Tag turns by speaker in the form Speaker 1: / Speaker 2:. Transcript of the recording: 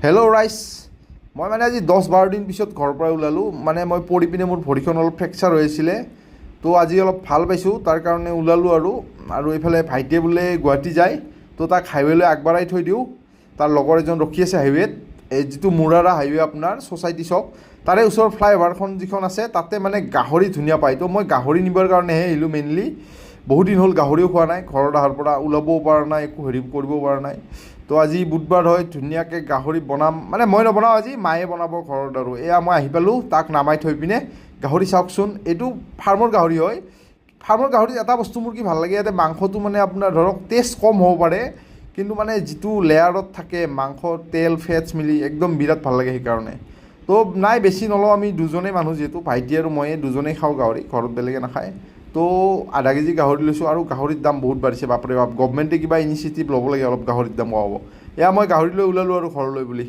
Speaker 1: Hello' rice, মই মানে আজি 10-12 দিন পিছত ঘৰৰ পৰা ওলালোঁ। মানে মই পৰি পিনে মোৰ ভৰিখন অলপ ফ্ৰেকচাৰ হৈ আছিলে, তো আজি অলপ ভাল পাইছোঁ, তাৰ কাৰণে ওলালোঁ। আৰু এইফালে ভাইটিয়ে বোলে গুৱাহাটী যায়, তো তাক হাইৱেলৈ আগবঢ়াই থৈ দিওঁ। তাৰ লগৰ এজন ৰখি আছে হাইৱেত, এই যিটো মুৰাৰা হাইৱে আপোনাৰ ছ'চাইটি চক, তাৰে ওচৰৰ ফ্লাইঅভাৰখন যিখন আছে তাতে মানে গাহৰি ধুনীয়া পায়। তো মই গাহৰি নিবৰ কাৰণেহে আহিলোঁ মেইনলি। বহুত দিন হ'ল গাহৰিও খোৱা নাই, ঘৰত অহাৰ পৰা ওলাবও পৰা নাই, একো হেৰি কৰিবও পৰা নাই। তো আজি বুধবাৰ হয়, ধুনীয়াকৈ গাহৰি বনাম, মানে মই নবনাওঁ আজি, মায়ে বনাব ঘৰত। আৰু এয়া মই আহি পালোঁ, তাক নামাই থৈ পিনে গাহৰি চাওকচোন। এইটো ফাৰ্মৰ গাহৰি হয়। ফাৰ্মৰ গাহৰিত এটা বস্তু মোৰ কি ভাল লাগে, ইয়াতে মাংসটো মানে আপোনাৰ ধৰক টেষ্ট কম হ'ব পাৰে, কিন্তু মানে যিটো লেয়াৰত থাকে মাংস, তেল ফেটছ মিলি একদম বিৰাট ভাল লাগে সেইকাৰণে। তো নাই, বেছি নলওঁ, আমি দুজনেই মানুহ যিহেতু, ভাইটি আৰু ময়ে দুজনেই খাওঁ গাহৰি, ঘৰত বেলেগে নাখায়। তো আধা কেজি গাহৰি লৈছোঁ, আৰু গাহৰিৰ দাম বহুত বাঢ়িছে, বাপৰে বাপ। গভমেণ্টে কিবা ইনিচিয়েটিভ ল'ব লাগে অলপ গাহৰিৰ দাম কমাব। এয়া মই গাহৰি লৈ ওলালোঁ আৰু ঘৰলৈ বুলি।